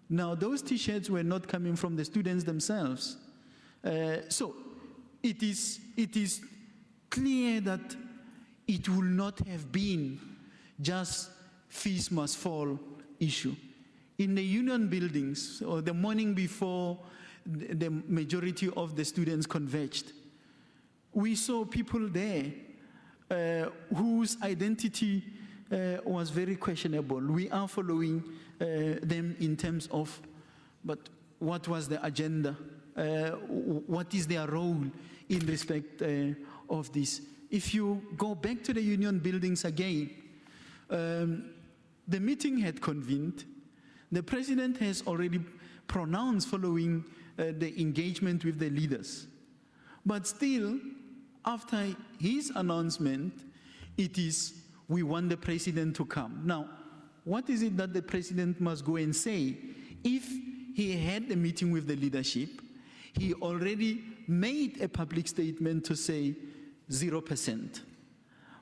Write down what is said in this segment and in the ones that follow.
Now, those T-shirts were not coming from the students themselves. So it is clear that it will not have been just fees must fall issue. In the union buildings, or the morning before the majority of the students converged, we saw people there whose identity was very questionable. We are following them in terms of, but what was the agenda? What is their role in respect of this? If you go back to the union buildings again, the meeting had convened. The president has already pronounced following the engagement with the leaders. But still, after his announcement, it is, we want the president to come. Now, what is it that the president must go and say? If he had a meeting with the leadership, he already made a public statement to say 0%.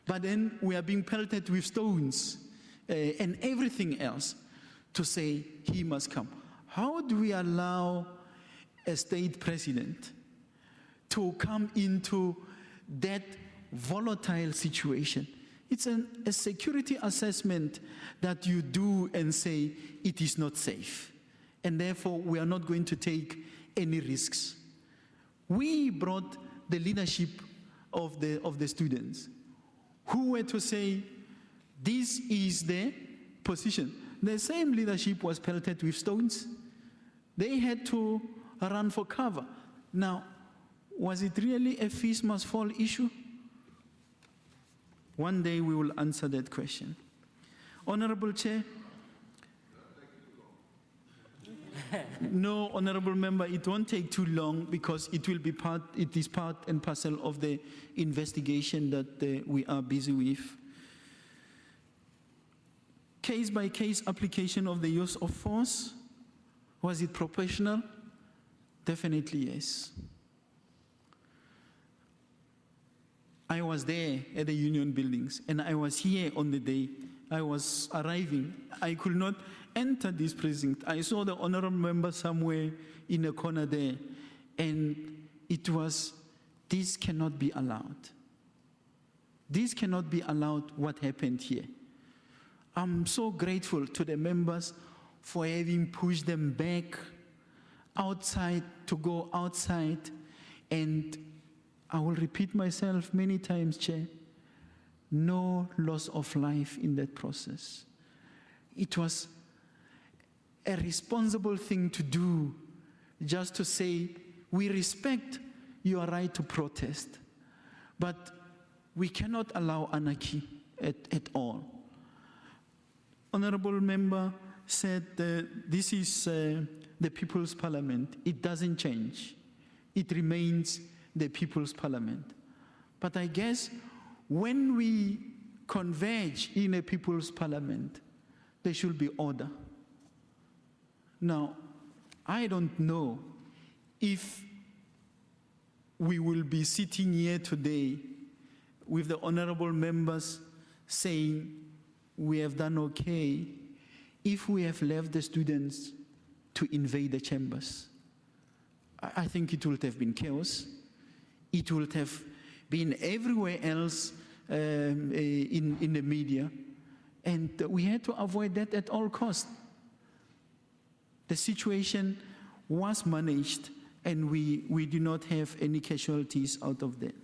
But then we are being pelted with stones and everything else to say he must come. How do we allow a state president to come into that volatile situation? It's a security assessment that you do and say it is not safe, and therefore we are not going to take any risks. We brought the leadership of the students who were to say this is the position. The same leadership was pelted with stones. They had to run for cover. Now, was it really a fees must fall issue? One day we will answer that question. Honorable Chair. No, Honorable Member, it won't take too long because it is part and parcel of the investigation that we are busy with. Case-by-case application of the use of force, was it proportional? Definitely yes. I was there at the union buildings, and I was here on the day I was arriving. I could not enter this precinct. I saw the honorable member somewhere in a corner there, and it was, this cannot be allowed. This cannot be allowed, what happened here. I'm so grateful to the members for having pushed them back outside, to go outside, and I will repeat myself many times, Chair, no loss of life in that process. It was a responsible thing to do, just to say, we respect your right to protest, but we cannot allow anarchy at all. Honorable member said this is the People's Parliament. It doesn't change. It remains the People's Parliament. But I guess when we converge in a People's Parliament, there should be order. Now, I don't know if we will be sitting here today with the honorable members saying we have done okay if we have left the students to invade the chambers. I think it would have been chaos. It would have been everywhere else in the media. And we had to avoid that at all costs. The situation was managed, and we do not have any casualties out of that.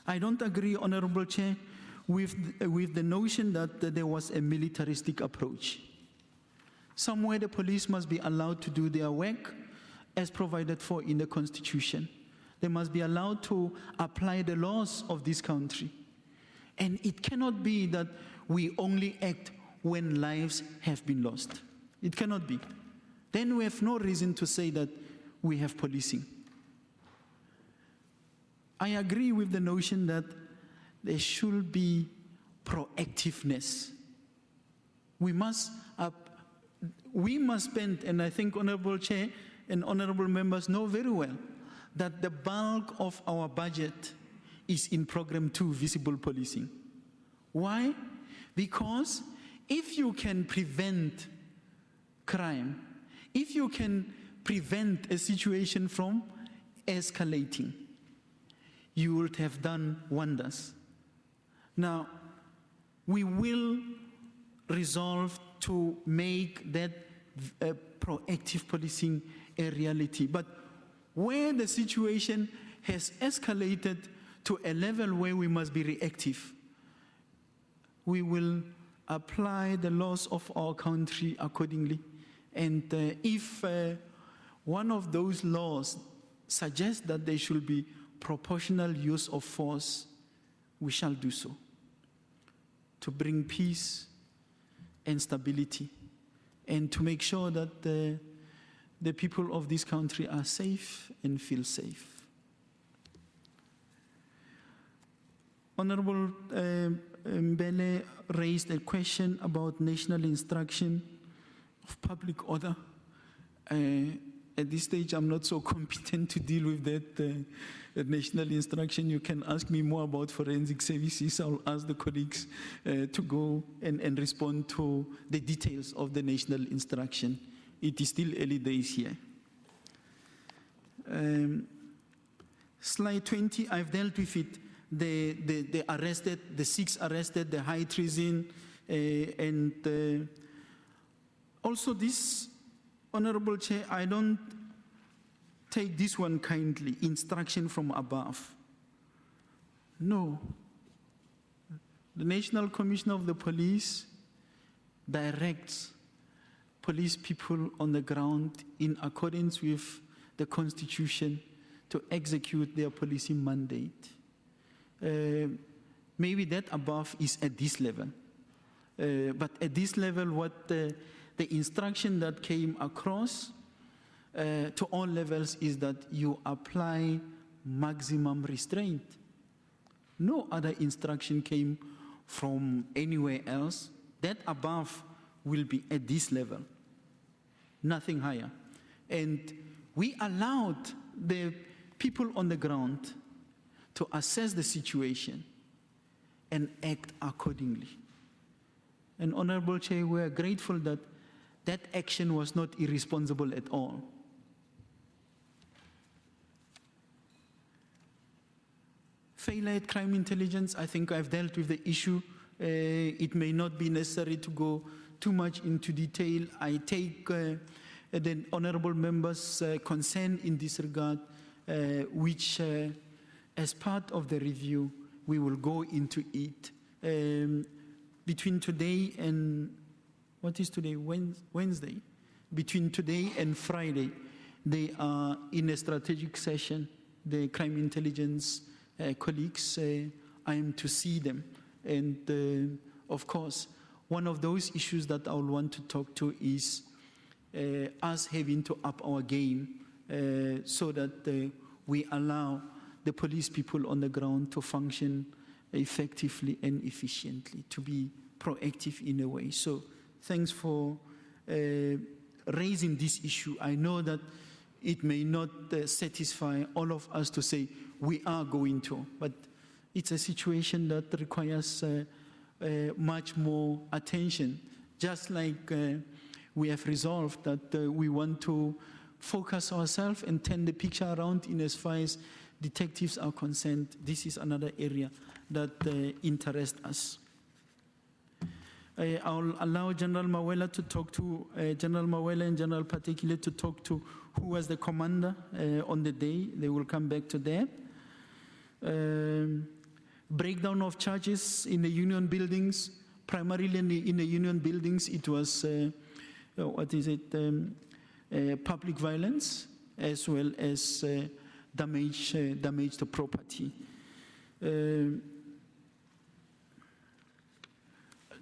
I don't agree, Honorable Chair, with the notion that there was a militaristic approach. Somewhere the police must be allowed to do their work as provided for in the Constitution. They must be allowed to apply the laws of this country. And it cannot be that we only act when lives have been lost. It cannot be. Then we have no reason to say that we have policing. I agree with the notion that there should be proactiveness. We must spend, and I think Honorable Chair and Honorable Members know very well, that the bulk of our budget is in Program 2, Visible Policing. Why? Because if you can prevent crime, if you can prevent a situation from escalating, you would have done wonders. Now, we will resolve to make that proactive policing a reality. But where the situation has escalated to a level where we must be reactive, we will apply the laws of our country accordingly. And if one of those laws suggests that there should be proportional use of force, we shall do so to bring peace and stability and to make sure that the people of this country are safe and feel safe. Honorable Mbele raised a question about national instruction of public order. At this stage, I'm not so competent to deal with that national instruction. You can ask me more about forensic services. I'll ask the colleagues to go and respond to the details of the national instruction. It is still early days here. Slide 20, I've dealt with it. The arrested, the 6 arrested, the high treason, and also this, Honorable Chair, I don't take this one kindly, instruction from above. No. The National Commissioner of the Police directs police people on the ground in accordance with the Constitution to execute their policing mandate. Maybe that above is at this level. But at this level, what the instruction that came across to all levels is that you apply maximum restraint. No other instruction came from anywhere else. That above will be at this level, nothing higher. And we allowed the people on the ground to assess the situation and act accordingly. And Honorable Chair, we are grateful that that action was not irresponsible at all. Failure at crime intelligence, I think I've dealt with the issue. It may not be necessary to go too much into detail. I take the honorable members' concern in this regard, which as part of the review, we will go into it. Between today and, what is today, Wednesday? Between today and Friday, they are in a strategic session. The crime intelligence colleagues, I am to see them. And of course, one of those issues that I will want to talk to is us having to up our game so that we allow the police people on the ground to function effectively and efficiently, to be proactive in a way. So thanks for raising this issue. I know that it may not satisfy all of us to say we are going to, but it's a situation that requires much more attention, just like we have resolved that we want to focus ourselves and turn the picture around in as far as detectives are concerned. This is another area that interests us. I'll allow General Mawela to talk to, General Mawela and General Patekile to talk to who was the commander on the day. They will come back to that. Breakdown of charges in the union buildings, primarily in the union buildings, it was, public violence as well as damage to property.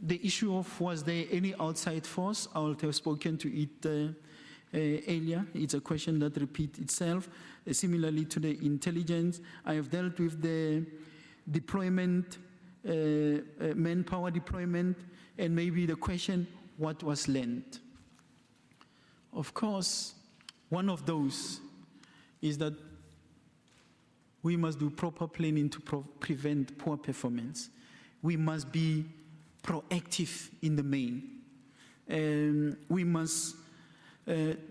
The issue of was there any outside force, I will have spoken to it earlier. It's a question that repeats itself. Similarly to the intelligence, I have dealt with the deployment, manpower deployment, and maybe the question, what was learned? Of course, one of those is that we must do proper planning to prevent poor performance. We must be proactive in the main. We must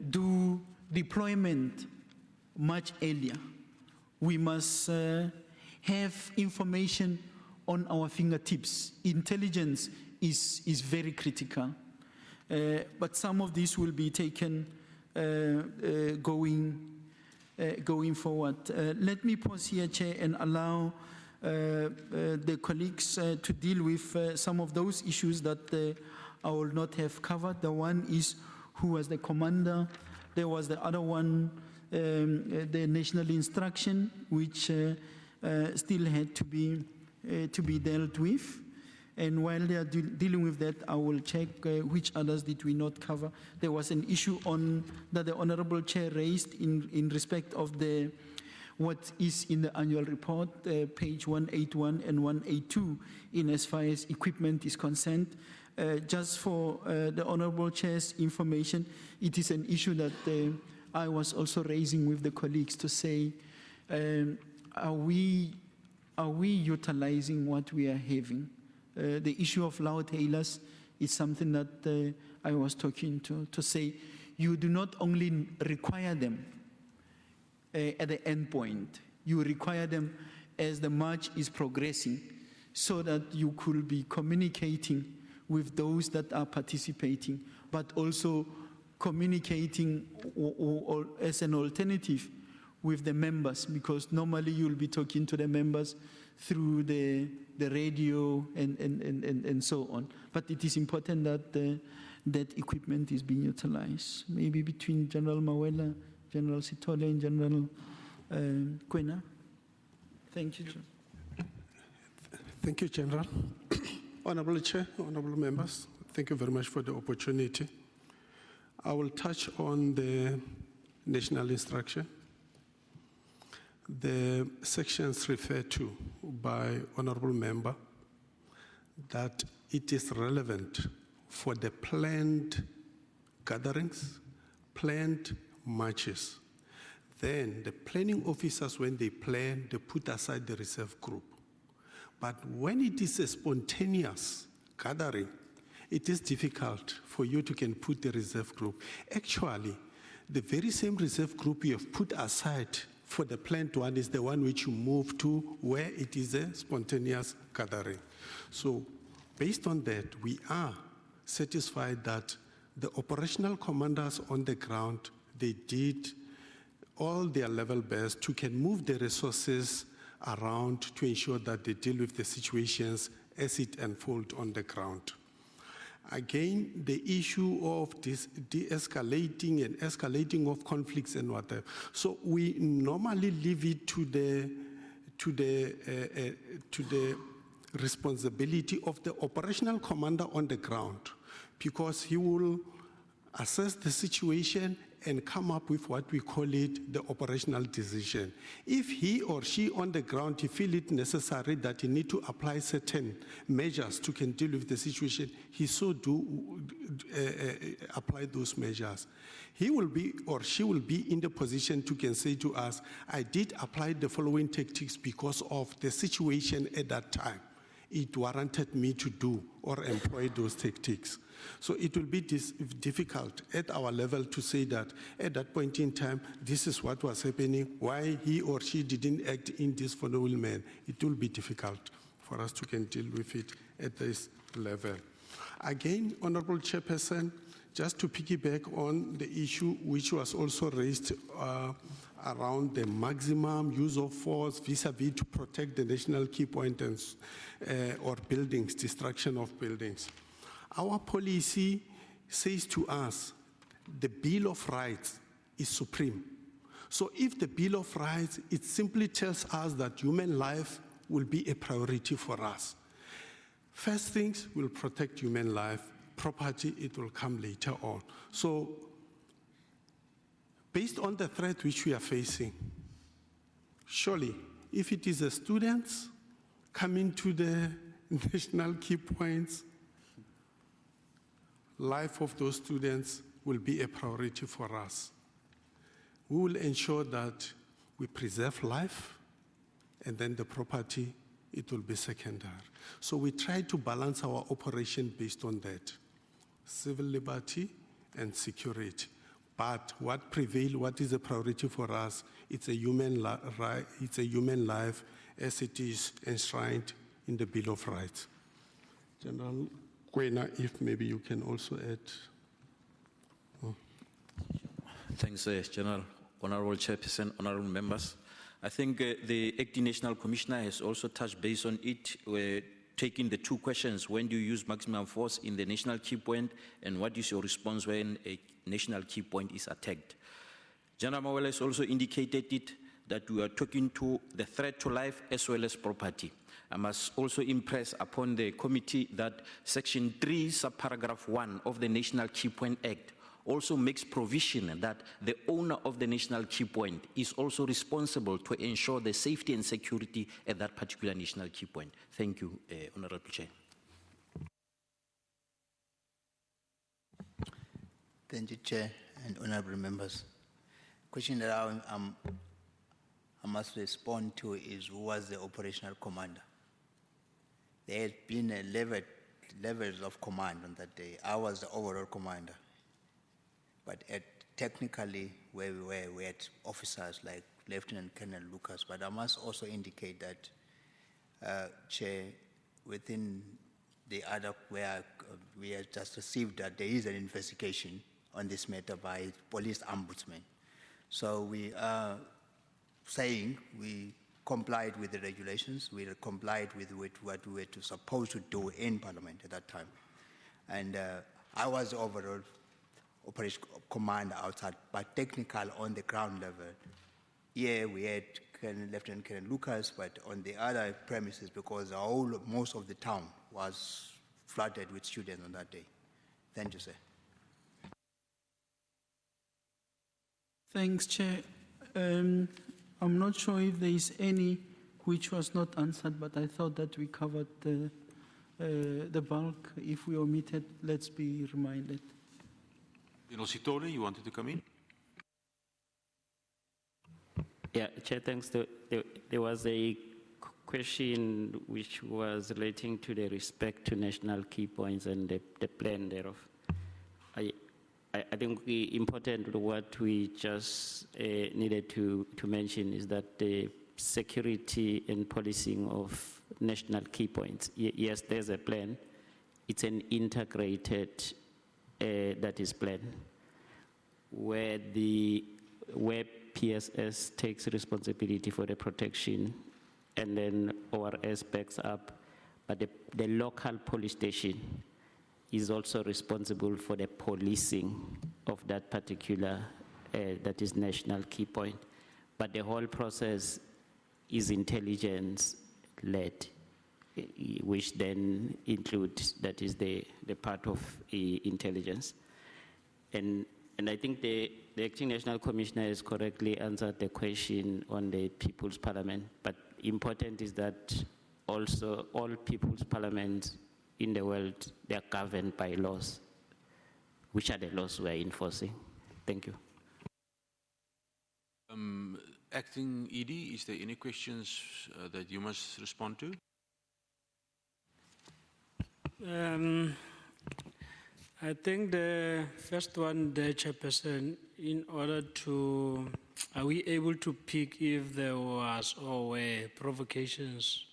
do deployment much earlier. We must have information on our fingertips. Intelligence is very critical. But some of this will be taken going forward. Let me pause here, Chair, and allow the colleagues to deal with some of those issues that I will not have covered. The one is who was the commander. There was the other one, the national instruction, which still had to be dealt with. And while they are dealing with that, I will check which others did we not cover. There was an issue that the Honorable Chair raised in respect of what is in the annual report, page 181 and 182, in as far as equipment is concerned. Just for the Honorable Chair's information, it is an issue that I was also raising with the colleagues to say, are we utilizing what we are having? The issue of loudhailers is something that I was talking to say, you do not only require them at the end point, you require them as the march is progressing so that you could be communicating with those that are participating, but also communicating or as an alternative with the members, because normally you'll be talking to the members through the radio and so on. But it is important that that equipment is being utilized. Maybe between General Mawela, General Sithole, and General Kwena. Thank you, John. Thank you, General. Honorable Chair, honorable members, thank you very much for the opportunity. I will touch on the national instruction. The sections referred to by honorable member that it is relevant for the planned gatherings, planned marches. Then the planning officers, when they plan, they put aside the reserve group. But when it is a spontaneous gathering, it is difficult for you to can put the reserve group. Actually, the very same reserve group you have put aside for the planned one is the one which you move to where it is a spontaneous gathering. So based on that, we are satisfied that the operational commanders on the ground, they did all their level best to can move the resources around to ensure that they deal with the situations as it unfolds on the ground. Again, the issue of this de-escalating and escalating of conflicts and whatever. So we normally leave it to the responsibility of the operational commander on the ground, because he will assess the situation and come up with what we call it the operational decision. If he or she on the ground, he feel it necessary that he need to apply certain measures to can deal with the situation, he so do apply those measures. He will be or she will be in the position to can say to us, I did apply the following tactics because of the situation at that time. It warranted me to do or employ those tactics. So it will be difficult at our level to say that at that point in time, this is what was happening, why he or she didn't act in this following manner. It will be difficult for us to can deal with it at this level. Again, Honorable Chairperson, just to piggyback on the issue which was also raised around the maximum use of force vis-a-vis to protect the national key points or buildings, destruction of buildings. Our policy says to us, the Bill of Rights is supreme. So if the Bill of Rights, it simply tells us that human life will be a priority for us. First things will protect human life, property, it will come later on. So based on the threat which we are facing, surely if it is the students coming to the national key points, life of those students will be a priority for us. We will ensure that we preserve life, and then the property, it will be secondary. So we try to balance our operation based on that. Civil liberty and security. But what prevails, what is a priority for us, it's a human life as it is enshrined in the Bill of Rights. General Kwena, if maybe you can also add. Thanks, General. Honorable Chairperson, honorable members. I think the Acting National Commissioner has also touched base on it, taking the two questions: when do you use maximum force in the national key point, and what is your response when a national key point is attacked? General Mawela has also indicated it that we are talking to the threat to life as well as property. I must also impress upon the committee that Section 3, subparagraph 1 of the National Key Point Act also makes provision that the owner of the national key point is also responsible to ensure the safety and security at that particular national key point. Thank you, Honorable Chair. Thank you, Chair and honorable members. Question that I must respond to is, who was the operational commander? There has been a levels of command on that day. I was the overall commander. But technically, where we were, we had officers like Lieutenant Colonel Lucas. But I must also indicate that, Chair, within the other, where we have just received that there is an investigation on this matter by police ombudsman. So we are saying we complied with the regulations, we complied with what we were supposed to do in Parliament at that time. And I was the overall operation commander outside, but technical on the ground level. Yeah, we had Lieutenant Colonel Lucas, but on the other premises, because most of the town was flooded with students on that day. Thank you, sir. Thanks, Chair. I'm not sure if there is any which was not answered, but I thought that we covered the bulk. If we omitted, let's be reminded. General Sitole, you wanted to come in? Yeah, Chair, thanks. There was a question which was relating to the respect to national key points and the plan thereof. I think the important what we just needed to mention is that the security and policing of national key points, yes, there's a plan. It's an integrated that is planned, where PSS takes responsibility for the protection and then ORS backs up, but the local police station is also responsible for the policing of that particular, that is national key point. But the whole process is intelligence-led, which then includes, that is the part of intelligence. And I think the Acting National Commissioner has correctly answered the question on the People's Parliament, but important is that also all People's Parliaments in the world, they are governed by laws. Which are the laws we are enforcing? Thank you. Acting ED, is there any questions that you must respond to? I think the first one, the Chairperson, in order to, are we able to pick if there was or were provocations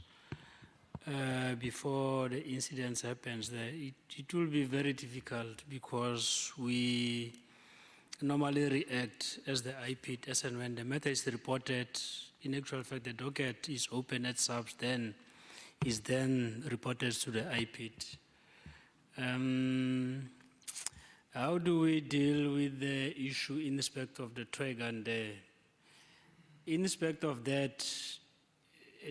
before the incidents happens there? It will be very difficult because we normally react as the IPIT as and when the matter is reported. In actual fact, the docket is open at SABS, then is then reported to the IPIT. How do we deal with the issue in respect of the track and the, in respect of that,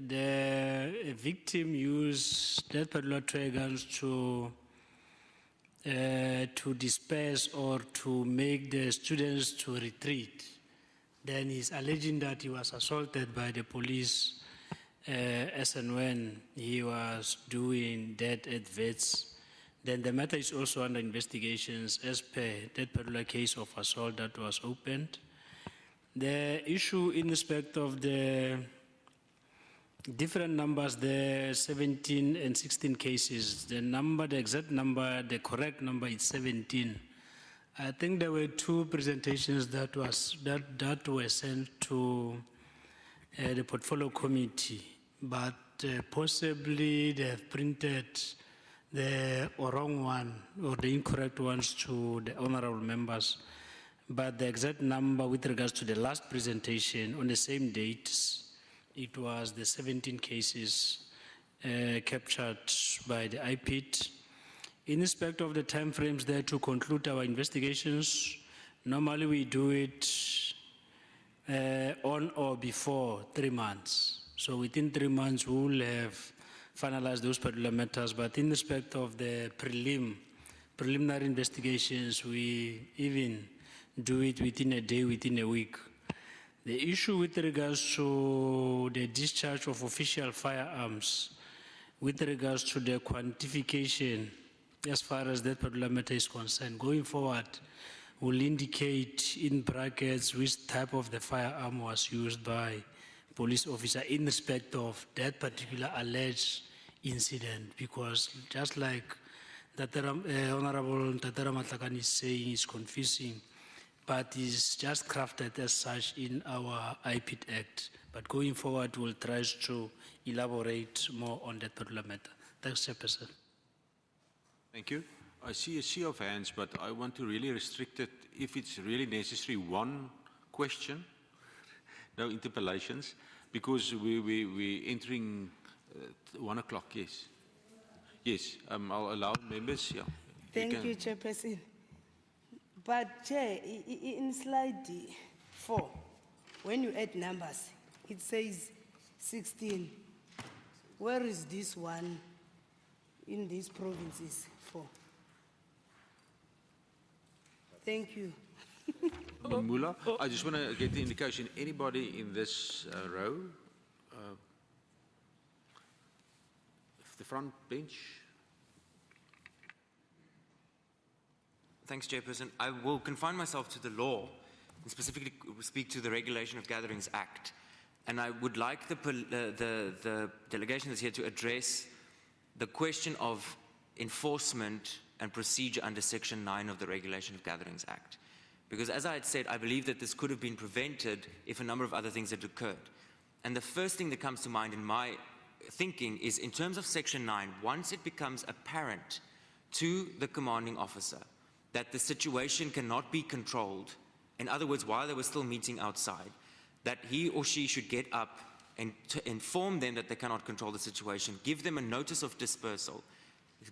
the victim used that particular track guns to disperse or to make the students to retreat. Then he's alleging that he was assaulted by the police as and when he was doing that at VETS. Then the matter is also under investigations as per that particular case of assault that was opened. The issue in respect of the different numbers, the 17 and 16 cases, the number, the exact number, the correct number is 17. I think there were two presentations that were sent to the portfolio committee, but possibly they have printed the wrong one or the incorrect ones to the honorable members. But the exact number with regards to the last presentation on the same dates, it was the 17 cases captured by the IPIT. In respect of the timeframes there to conclude our investigations, normally we do it on or before 3 months. So within 3 months, we will have finalized those particular matters. But in respect of the preliminary investigations, we even do it within a day, within a week. The issue with regards to the discharge of official firearms, with regards to the quantification, as far as that particular matter is concerned, going forward, will indicate in brackets which type of the firearm was used by police officer in respect of that particular alleged incident, because just like Honorable Tatara Matlakane is saying, is confusing, but is just crafted as such in our IPIT Act. But going forward, we'll try to elaborate more on that particular matter. Thanks, Chairperson. Thank you. I see a sea of hands, but I want to really restrict it, if it's really necessary, one question, no interpellations, because we're entering 1 o'clock, yes. Yes, I'll allow members, yeah. Thank you, Chairperson. But Chair, in slide 4, when you add numbers, it says 16. Where is this one in these provinces for? Thank you. Mula, I just want to get the indication, anybody in this row? The front bench? Thanks, Chairperson. I will confine myself to the law and specifically speak to the Regulation of Gatherings Act. And I would like the delegation that's here to address the question of enforcement and procedure under Section 9 of the Regulation of Gatherings Act. Because as I had said, I believe that this could have been prevented if a number of other things had occurred. And the first thing that comes to mind in my thinking is, in terms of Section 9, once it becomes apparent to the commanding officer that the situation cannot be controlled, in other words, while they were still meeting outside, that he or she should get up and to inform them that they cannot control the situation, give them a notice of dispersal,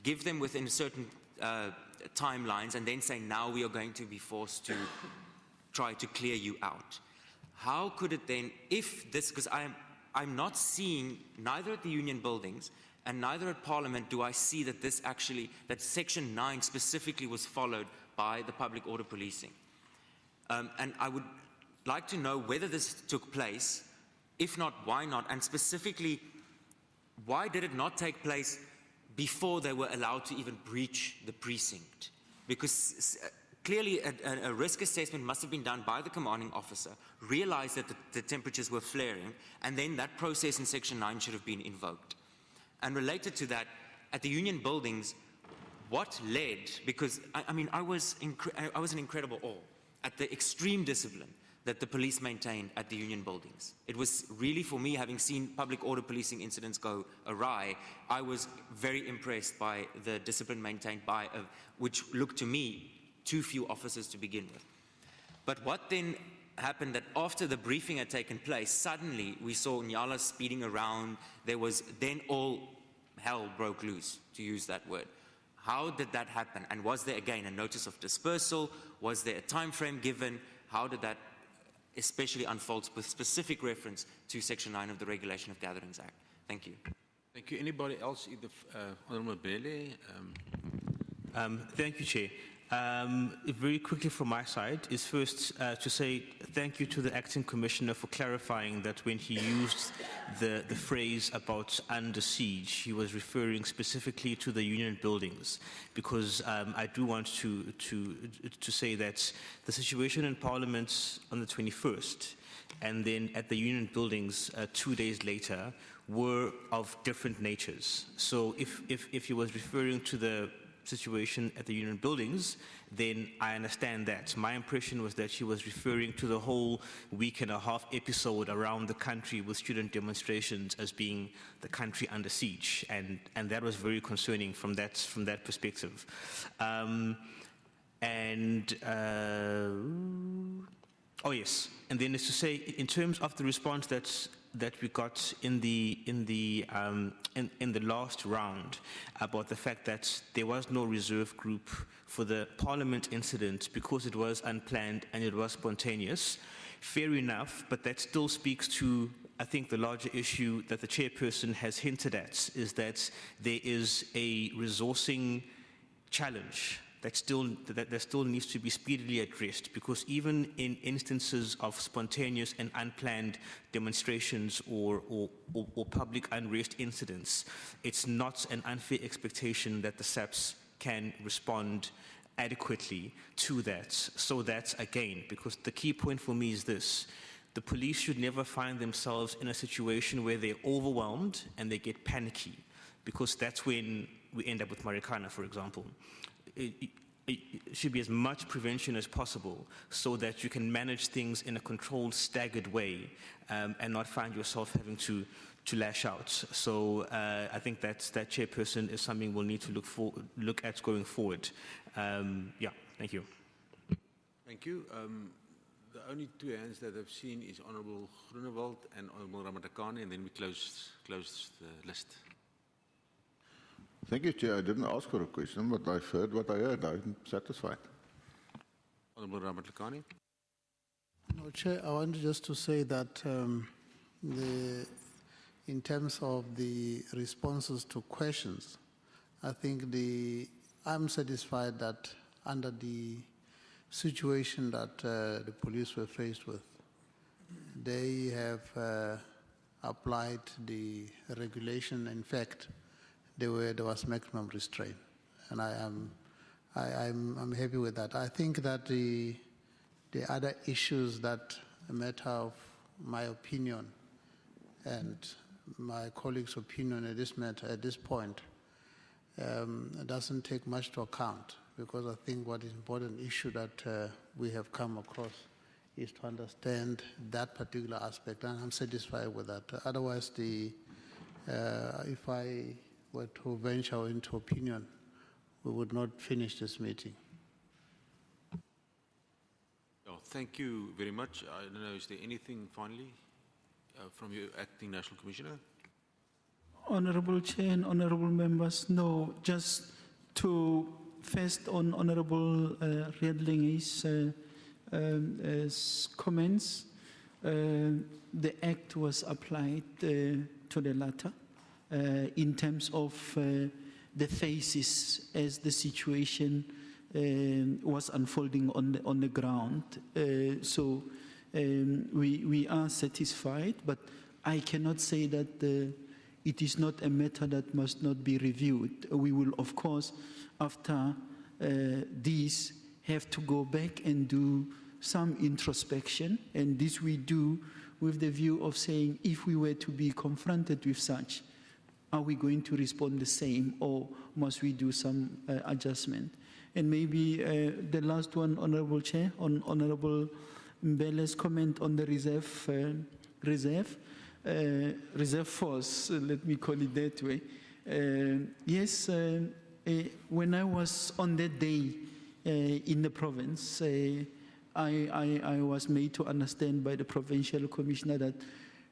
give them within certain timelines, and then say, now we are going to be forced to try to clear you out. How could it then, if this, because I'm not seeing, neither at the union buildings and neither at Parliament do I see that this actually, that Section 9 specifically was followed by the public order policing. And I would like to know whether this took place. If not, why not? And specifically, why did it not take place before they were allowed to even breach the precinct? Because clearly a risk assessment must have been done by the commanding officer, realized that the temperatures were flaring, and then that process in Section 9 should have been invoked. And related to that, at the union buildings, what led, because I was in incredible awe at the extreme discipline that the police maintained at the union buildings. It was really, for me, having seen public order policing incidents go awry, I was very impressed by the discipline maintained by, which looked to me, too few officers to begin with. But what then happened that after the briefing had taken place, suddenly we saw Nyala speeding around. There was then all hell broke loose, to use that word. How did that happen? And was there again a notice of dispersal? Was there a time frame given? How did that especially unfold with specific reference to Section 9 of the Regulation of Gatherings Act? Thank you. Thank you. Anybody else? Honourable Bele? Thank you, Chair. Very quickly from my side is first to say thank you to the Acting Commissioner for clarifying that when he used the phrase about under siege, he was referring specifically to the union buildings, because I do want to say that the situation in Parliament on the 21st and then at the union buildings 2 days later were of different natures. So if he was referring to the situation at the union buildings, then I understand that. My impression was that she was referring to the whole week and a half episode around the country with student demonstrations as being the country under siege, and that was very concerning from that perspective. Oh yes, and then is to say, in terms of the response that we got in the last round about the fact that there was no reserve group for the Parliament incident because it was unplanned and it was spontaneous. Fair enough, but that still speaks to, I think, the larger issue that the chairperson has hinted at, is that there is a resourcing challenge that still needs to be speedily addressed, because even in instances of spontaneous and unplanned demonstrations or public unrest incidents, it's not an unfair expectation that the SAPS can respond adequately to that. So that, again, because the key point for me is this: the police should never find themselves in a situation where they're overwhelmed and they get panicky, because that's when we end up with Marikana, for example. It should be as much prevention as possible so that you can manage things in a controlled, staggered way, and not find yourself having to lash out. So I think that chairperson is something we'll need to look at going forward. Yeah, thank you. Thank you. The only two hands that I've seen is Honourable Groenewald and Honourable Ramatakane, and then we close the list. Thank you, Chair. I didn't ask for a question, but I've heard what I heard. I'm satisfied. Honourable Ramatakane. No, Chair, I wanted just to say that in terms of the responses to questions, I think I'm satisfied that under the situation that the police were faced with, they have applied the regulation. In fact, there was maximum restraint, and I'm happy with that. I think that the other issues that a matter of my opinion and my colleagues' opinion at this matter, at this point, doesn't take much to account, because I think what is important issue that we have come across is to understand that particular aspect, and I'm satisfied with that. Otherwise, if I were to venture into opinion, we would not finish this meeting. Oh, thank you very much. I don't know, is there anything finally from your Acting National Commissioner? Honourable Chair and honourable members, no, just to first on Honourable Riedlinge's comments. The Act was applied to the latter in terms of the phases as the situation was unfolding on the ground. So we are satisfied, but I cannot say that it is not a matter that must not be reviewed. We will, of course, after this, have to go back and do some introspection, and this we do with the view of saying, if we were to be confronted with such, are we going to respond the same, or must we do some adjustment? And maybe the last one, Honourable Chair, on Honourable Mbele's comment on the reserve force, let me call it that way. Yes, when I was on that day in the province, I was made to understand by the provincial commissioner that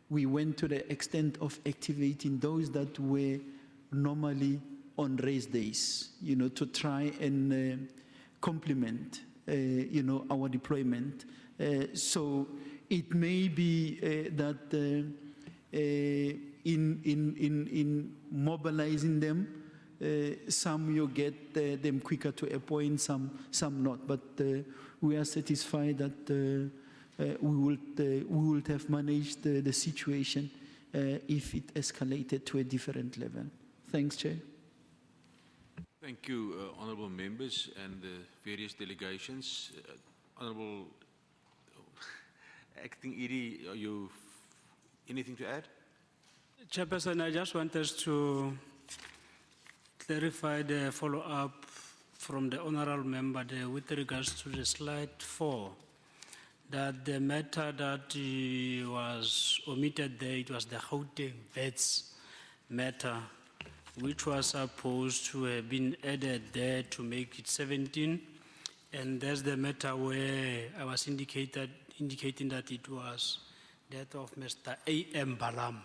we went to the extent of activating those that were normally on race days, to try and complement, our deployment. So it may be that in mobilizing them, some you get them quicker to a point, some not. But we are satisfied that we would have managed the situation if it escalated to a different level. Thanks, Chair. Thank you, honourable members and the various delegations. Honourable Acting ED, are you anything to add? Chairperson, I just want us to clarify the follow-up from the honorable member there with regards to the slide 4, that the matter that was omitted there, it was the Gauteng vets matter, which was supposed to have been added there to make it 17. And that's the matter where I was indicating that it was that of Mr. A.M. Balam,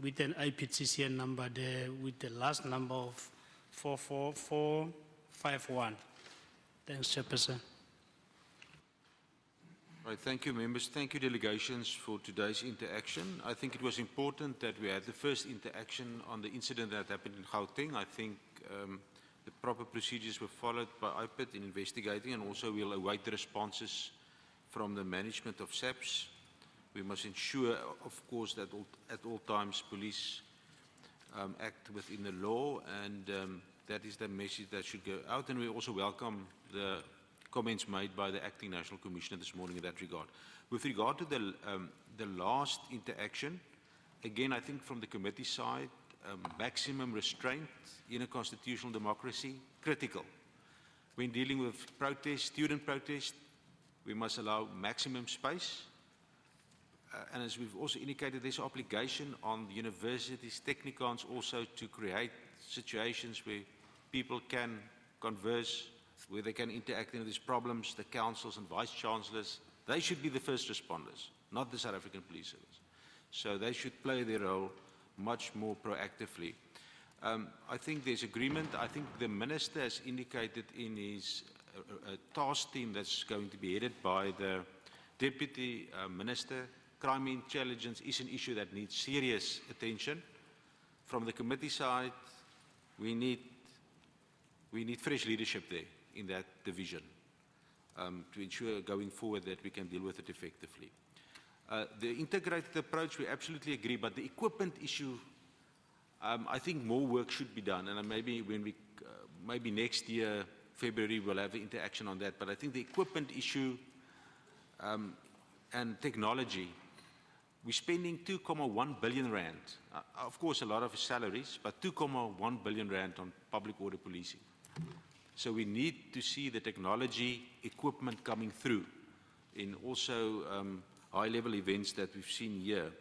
with an IPCCN number there, with the last number of 44451. Thanks, Chairperson. Right, thank you, members. Thank you, delegations, for today's interaction. I think it was important that we had the first interaction on the incident that happened in Gauteng. I think the proper procedures were followed by IPID in investigating, and also we'll await the responses from the management of SABC. We must ensure, of course, that at all times police act within the law, and that is the message that should go out. And we also welcome the comments made by the Acting National Commissioner this morning in that regard. With regard to the last interaction, again, I think from the committee side, maximum restraint in a constitutional democracy, critical. When dealing with protest, student protest, we must allow maximum space. And as we've also indicated, there's an obligation on the universities, technicons also to create situations where people can converse, where they can interact in these problems. The councils and vice-chancellors, they should be the first responders, not the South African Police Service. So they should play their role much more proactively. I think there's agreement. I think the minister has indicated in his task team that's going to be headed by the Deputy Minister, crime intelligence is an issue that needs serious attention. From the committee side, we need fresh leadership there in that division to ensure going forward that we can deal with it effectively. The integrated approach, we absolutely agree, but the equipment issue, I think more work should be done, and maybe when we, maybe next year, February, we'll have an interaction on that. But I think the equipment issue and technology, we're spending 2.1 billion rand. Of course, a lot of salaries, but 2.1 billion rand on public order policing. So we need to see the technology equipment coming through in also high-level events that we've seen here.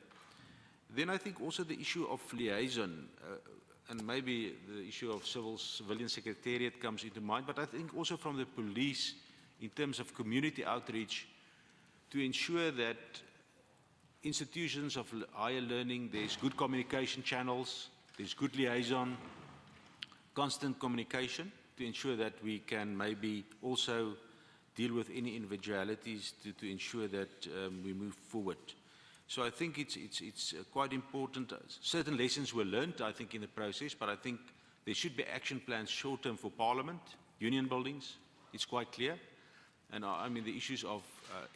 Then I think also the issue of liaison, and maybe the issue of civilian secretariat comes into mind, but I think also from the police in terms of community outreach to ensure that institutions of higher learning, there's good communication channels, there's good liaison, constant communication to ensure that we can maybe also deal with any individualities to ensure that we move forward. So I think it's quite important. Certain lessons were learned, I think, in the process, but I think there should be action plans short-term for Parliament, union buildings, it's quite clear. And I mean the issues of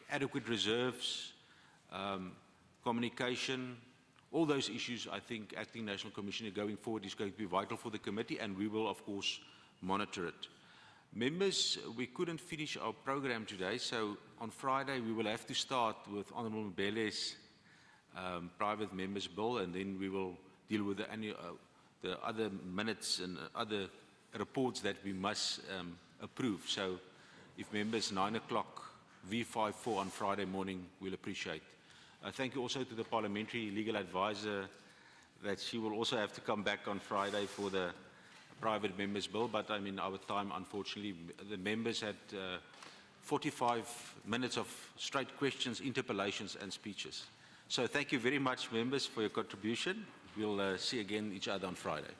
adequate reserves, communication, all those issues, I think Acting National Commissioner going forward is going to be vital for the committee, and we will, of course, monitor it. Members, we couldn't finish our program today, so on Friday we will have to start with Honourable Mbele's private members' bill, and then we will deal with the other minutes and other reports that we must approve. So if members 9 o'clock, V54 on Friday morning, we'll appreciate. Thank you also to the parliamentary legal advisor that she will also have to come back on Friday for the private members' bill, but I mean our time, unfortunately, the members had 45 minutes of straight questions, interpellations and speeches. So thank you very much, members, for your contribution. We'll see again each other on Friday.